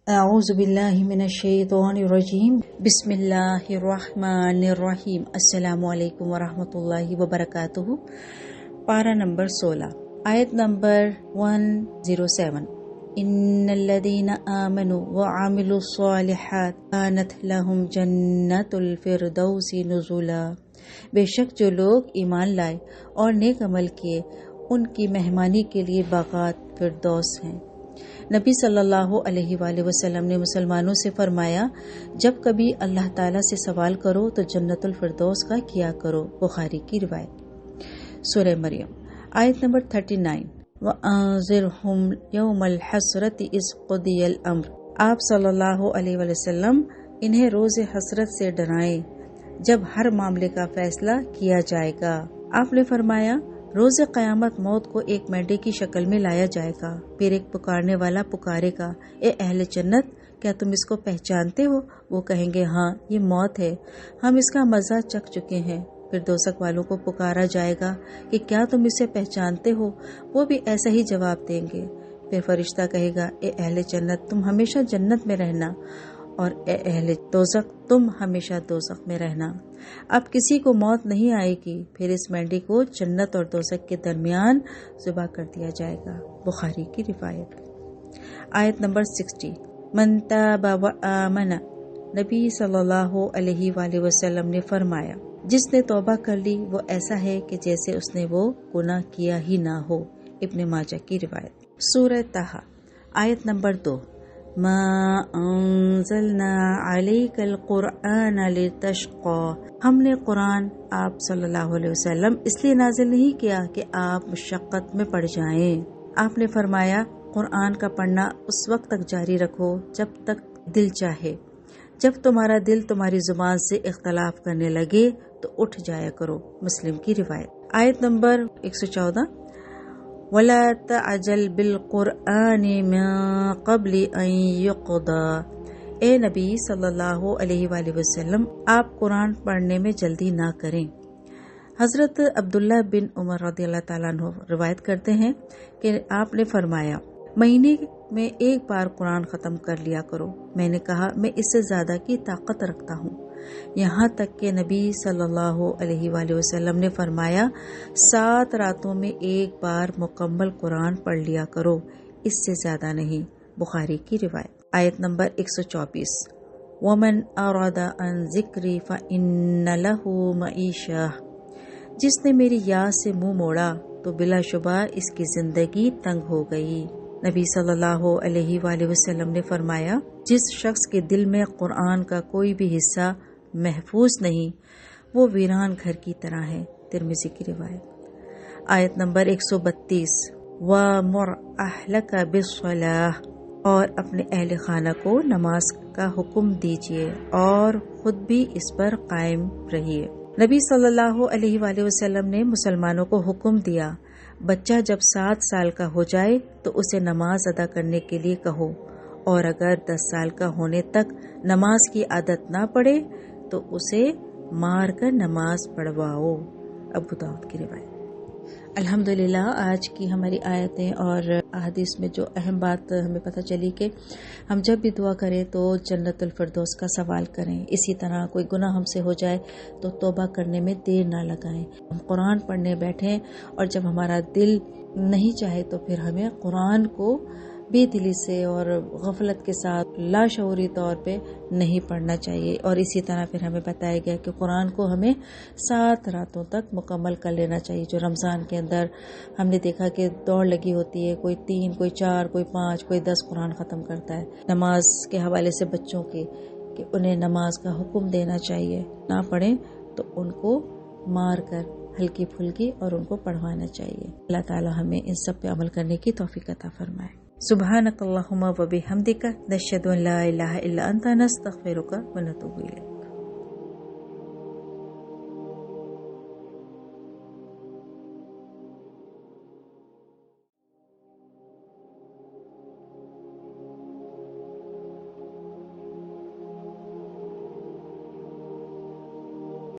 اعوذ باللہ من الشیطان الرجیم بسم اللہ الرحمن الرحیم السلام علیکم ورحمۃ اللہ وبرکاتہ۔ پارہ نمبر 16، آیت نمبر 107۔ ان الذین آمنوا وعملوا الصالحات کانت لهم جنات الفردوس نزلا۔ بے شک جو لوگ ایمان لائے اور نیک عمل کیے ان کی مہمانی کے لیے باغات فردوس ہیں۔ نبی صلی اللہ علیہ وآلہ وسلم نے مسلمانوں سے فرمایا، جب کبھی اللہ تعالیٰ سے سوال کرو تو جنت الفردوس کا کیا کرو، بخاری کی روایت۔ سورہ مریم، آیت نمبر 39۔ وَأَنذِرْهُمْ يَوْمَ الْحَسْرَةِ إِذْ قُضِيَ الْأَمْرُ۔ آپ صلی اللہ علیہ وآلہ وسلم انہیں روز حسرت سے ڈرائیں جب ہر معاملے کا فیصلہ کیا جائے گا۔ آپ نے فرمایا، روز قیامت موت کو ایک مینڈے کی شکل میں لایا جائے گا، پھر ایک پکارنے والا پکارے گا، اے اہل جنت، کیا تم اس کو پہچانتے ہو؟ وہ کہیں گے، ہاں، یہ موت ہے، ہم اس کا مزہ چکھ چکے ہیں۔ پھر دوزخ والوں کو پکارا جائے گا کہ کیا تم اسے پہچانتے ہو؟ وہ بھی ایسا ہی جواب دیں گے۔ پھر فرشتہ کہے گا، اے اہل جنت، تم ہمیشہ جنت میں رہنا، اور اے اہل دوزخ، تم ہمیشہ دوزخ میں رہنا۔ اب کسی کو موت نہیں آئے گی، پھر اس مینڈی کو جنت اور دوزخ کے درمیان ذبح کر دیا جائے گا، بخاری کی روایت۔ آیت نمبر 60۔ من تاب وآمن، نبی صلی اللہ علیہ وآلہ وسلم نے فرمایا، جس نے توبہ کر لی وہ ایسا ہے کہ جیسے اس نے وہ گناہ کیا ہی نہ ہو، ابن ماجہ کی روایت۔ سورہ طٰ، آیت نمبر 2۔ ما انزلنا علیک القرآن لتشقی، ہم نے قرآن آپ صلی اللہ علیہ وسلم اس لیے نازل نہیں کیا کہ آپ مشقت میں پڑ جائیں۔ آپ نے فرمایا، قرآن کا پڑھنا اس وقت تک جاری رکھو جب تک دل چاہے، جب تمہارا دل تمہاری زبان سے اختلاف کرنے لگے تو اٹھ جایا کرو، مسلم کی روایت۔ آیت نمبر 114۔ وَلَا تَعْجَلْ بِالْقُرْآنِ مِن قَبْلِ أَن يُقْضَى، اے نبی صلی اللہ علیہ وآلہ وسلم، آپ قرآن پڑھنے میں جلدی نہ کریں۔ حضرت عبداللہ بن عمر رضی اللہ تعالیٰ عنہ روایت کرتے ہیں کہ آپ نے فرمایا، مہینے میں ایک بار قرآن ختم کر لیا کرو۔ میں نے کہا، میں اس سے زیادہ کی طاقت رکھتا ہوں، یہاں تک کہ نبی صلی اللہ علیہ وآلہ وسلم نے فرمایا، 7 راتوں میں ایک بار مکمل قرآن پڑھ لیا کرو، اس سے زیادہ نہیں، بخاری کی روایت۔ آیت نمبر 124۔ وَمَنْ أَرَادَ عَنْ ذِكْرِي فَإِنَّ لَهُ مَعِيشَةً، جس نے میری یاد سے منہ موڑا تو بلا شبہ اس کی زندگی تنگ ہو گئی۔ نبی صلی اللہ علیہ وآلہ وسلم نے فرمایا، جس شخص کے دل میں قرآن کا کوئی بھی حصہ محفوظ نہیں، وہ ویران گھر کی طرح ہے، ترمذی کی روایت۔ آیت نمبر 132۔ وَمُرْ أَهْلَكَ بِالصَّلَاةِ، اور اپنے اہل خانہ کو نماز کا حکم دیجیے اور خود بھی اس پر قائم رہیے۔ نبی صلی اللہ علیہ وآلہ وسلم نے مسلمانوں کو حکم دیا، بچہ جب 7 سال کا ہو جائے تو اسے نماز ادا کرنے کے لیے کہو، اور اگر 10 سال کا ہونے تک نماز کی عادت نہ پڑے تو اسے مار کر نماز پڑھواؤ، ابو داؤد کی روایت۔ الحمدللہ، آج کی ہماری آیتیں اور احادیث میں جو اہم بات ہمیں پتہ چلی کہ ہم جب بھی دعا کریں تو جنت الفردوس کا سوال کریں۔ اسی طرح کوئی گناہ ہم سے ہو جائے تو توبہ کرنے میں دیر نہ لگائیں، ہم قرآن پڑھنے بیٹھیں اور جب ہمارا دل نہیں چاہے تو پھر ہمیں قرآن کو بے دلی سے اور غفلت کے ساتھ لاشعوری طور پہ نہیں پڑھنا چاہیے۔ اور اسی طرح پھر ہمیں بتایا گیا کہ قرآن کو ہمیں 7 راتوں تک مکمل کر لینا چاہیے۔ جو رمضان کے اندر ہم نے دیکھا کہ دوڑ لگی ہوتی ہے، کوئی 3، کوئی 4، کوئی 5، کوئی 10 قرآن ختم کرتا ہے۔ نماز کے حوالے سے بچوں کے کہ انہیں نماز کا حکم دینا چاہیے، نہ پڑھیں تو ان کو مار کر ہلکی پھلکی اور ان کو پڑھوانا چاہیے۔ اللہ تعالی ہمیں ان سب پہ عمل کرنے کی توفیق عطا فرمائے۔ سبحانک اللہم و بحمدک، نشہد ان لا الہ الا انت، نستغفرک و نتوب الیک۔